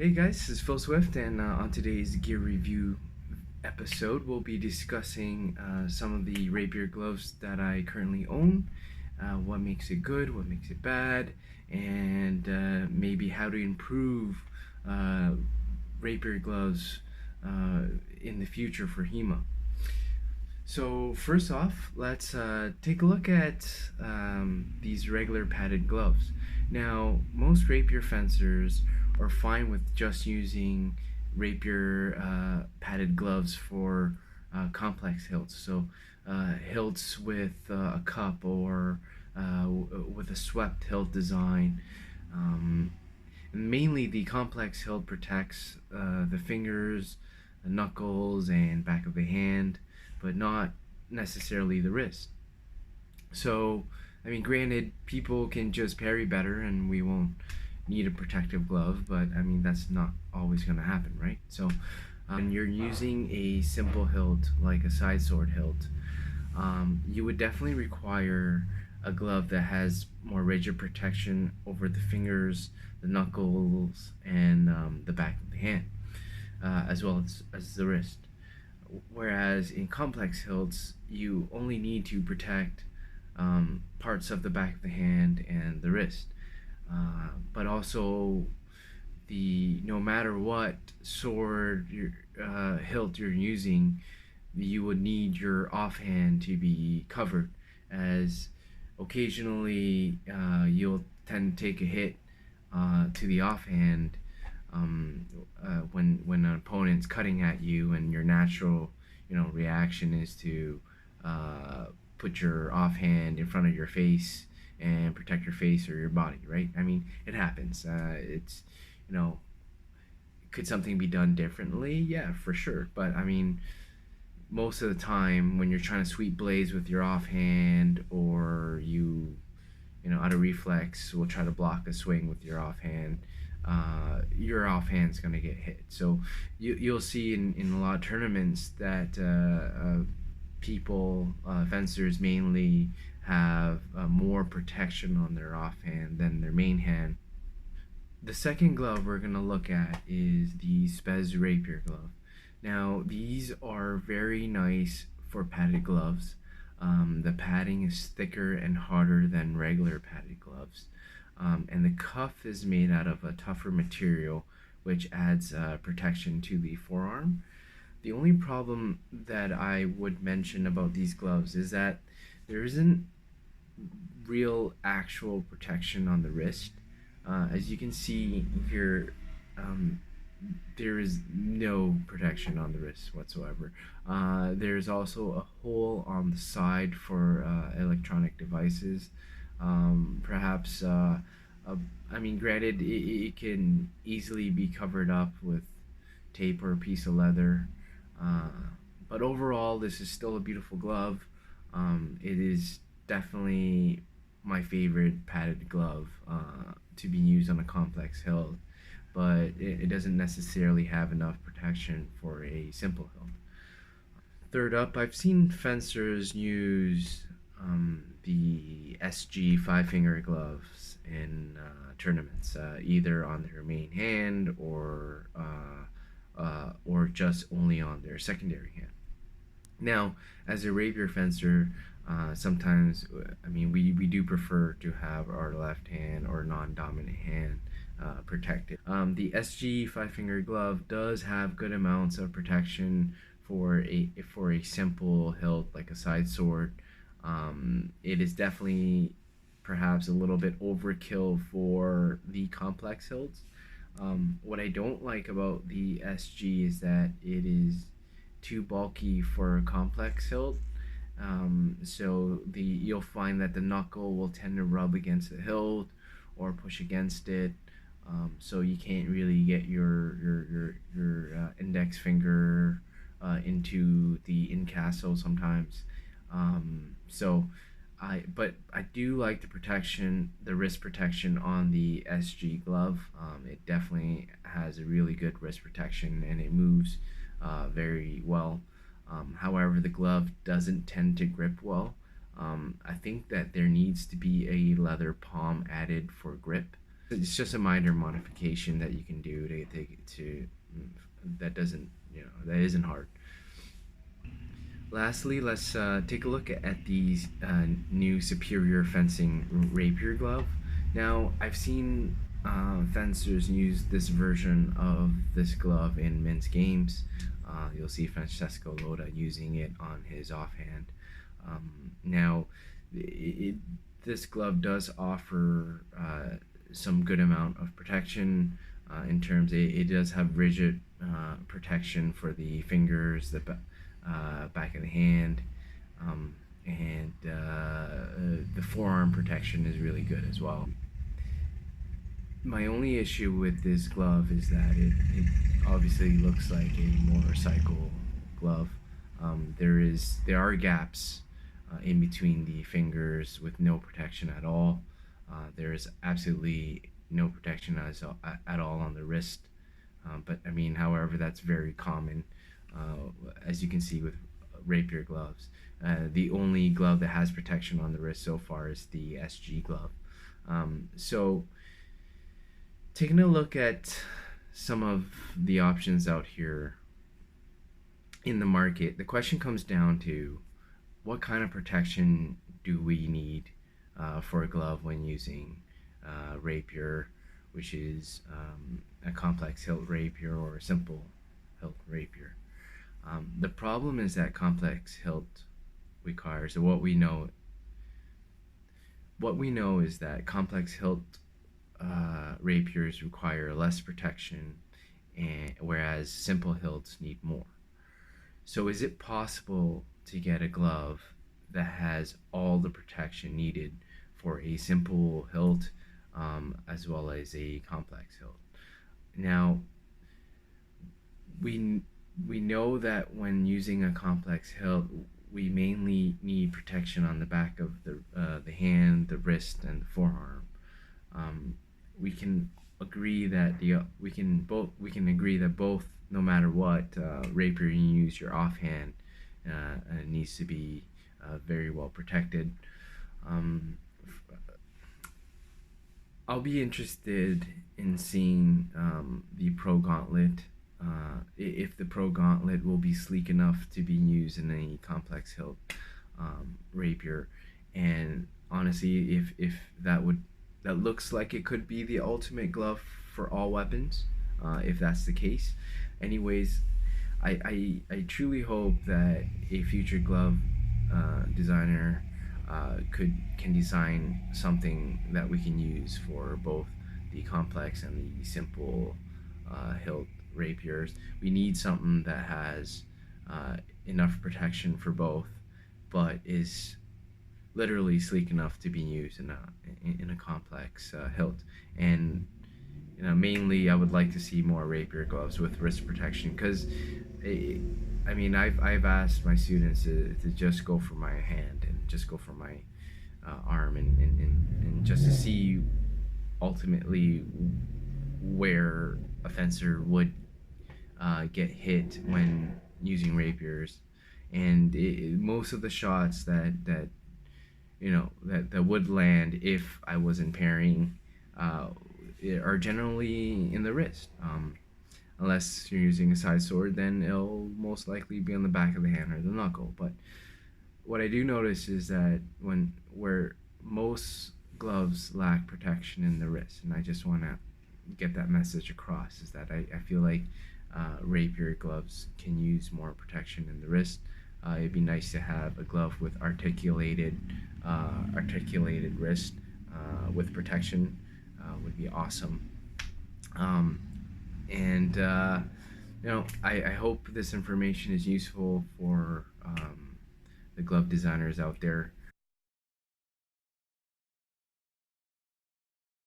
Hey guys, this is Phil Swift, and on today's gear review episode, we'll be discussing some of the Rapier gloves that I currently own, what makes it good, what makes it bad, and maybe how to improve uh, Rapier gloves in the future for HEMA. So first off, let's take a look at these regular padded gloves. Now, most rapier fencers are fine with just using rapier padded gloves for complex hilts. So hilts with a cup or with a swept hilt design. Um, Mainly, the complex hilt protects the fingers, the knuckles, and back of the hand, but not necessarily the wrist. So, I mean, granted, people can just parry better and we won't need a protective glove, but I mean, that's not always going to happen, right? So, when you're using a simple hilt like a side sword hilt, you would definitely require a glove that has more rigid protection over the fingers, the knuckles, and the back of the hand, as well as the wrist. Whereas in complex hilts, you only need to protect parts of the back of the hand and the wrist. But also, the no matter what sword hilt you're using, you would need your offhand to be covered, as occasionally you'll tend to take a hit to the offhand when an opponent's cutting at you, and your natural reaction is to uh, put your offhand in front of your face and protect your face or your body, right? I mean, it happens. It's you know could something be done differently? Yeah, for sure. But I mean, most of the time when you're trying to sweep blades with your offhand, or out of reflex will try to block a swing with your offhand's going to get hit. So you'll see in a lot of tournaments that fencers mainly have more protection on their offhand than their main hand. The second glove we're going to look at is the Spaz Rapier glove. Now, these are very nice for padded gloves. The padding is thicker and harder than regular padded gloves. And the cuff is made out of a tougher material, which adds protection to the forearm. The only problem that I would mention about these gloves is that there isn't real actual protection on the wrist. As you can see here, um, there is no protection on the wrist whatsoever. There's also a hole on the side for electronic devices. Perhaps, I mean, granted, it can easily be covered up with tape or a piece of leather. Uh, but overall, this is still a beautiful glove. It is definitely my favorite padded glove to be used on a complex hilt, but it doesn't necessarily have enough protection for a simple hilt. Third up, I've seen fencers use the SG five finger gloves in tournaments, either on their main hand or just only on their secondary hand. Now, as a rapier fencer, sometimes, I mean, we do prefer to have our left hand or non-dominant hand protected. The SG five finger glove does have good amounts of protection for a simple hilt like a side sword. It is definitely perhaps a little bit overkill for the complex hilts. What I don't like about the SG is that it is too bulky for a complex hilt. So you'll find that the knuckle will tend to rub against the hilt or push against it. So you can't really get your index finger into the incastle sometimes. But I do like the wrist protection on the SG glove. It definitely has a really good wrist protection, and it moves very well. However, the glove doesn't tend to grip well. I think that there needs to be a leather palm added for grip. It's just a minor modification that you can do to that doesn't, that isn't hard. Lastly, let's take a look at the new Superior Fencing Rapier Glove. Now, I've seen fencers use this version of this glove in men's games. You'll see Francesco Loda using it on his offhand. Now, this glove does offer some good amount of protection in terms it does have rigid protection for the fingers, the back of the hand, and the forearm protection is really good as well. My only issue with this glove is that it obviously looks like a motorcycle glove. There are gaps in between the fingers with no protection at all. There is absolutely no protection at all on the wrist. But I mean, however, that's very common, as you can see with Rapier gloves. The only glove that has protection on the wrist so far is the SG glove. So taking a look at some of the options out here in the market, the question comes down to what kind of protection do we need for a glove when using rapier, which is a complex hilt rapier or a simple hilt rapier. The problem is that complex hilt requires, or what we know is that complex hilt rapiers require less protection, whereas simple hilts need more. So is it possible to get a glove that has all the protection needed for a simple hilt as well as a complex hilt? Now, we know that when using a complex hilt, we mainly need protection on the back of the hand, the wrist, and the forearm. We can agree that we can agree that both, no matter what rapier you use, your offhand needs to be very well protected. I'll be interested in seeing the Pro Gauntlet, if the Pro Gauntlet will be sleek enough to be used in a complex hilt rapier, and honestly, if that looks like it could be the ultimate glove for all weapons, if that's the case. Anyways, I truly hope that a future glove designer can design something that we can use for both the complex and the simple hilt rapiers. We need something that has enough protection for both, but is literally sleek enough to be used in a complex hilt. And mainly I would like to see more rapier gloves with wrist protection, because I mean, I've asked my students to just go for my hand and just go for my arm, and just to see ultimately where a fencer would get hit when using rapiers. And most of the shots that would land if I wasn't parrying are generally in the wrist. Unless you're using a side sword, then it'll most likely be on the back of the hand or the knuckle. But what I do notice is that where most gloves lack protection in the wrist, and I just want to get that message across, is that I feel like rapier gloves can use more protection in the wrist. It'd be nice to have a glove with articulated wrist with protection. Would be awesome. And I hope this information is useful for the glove designers out there.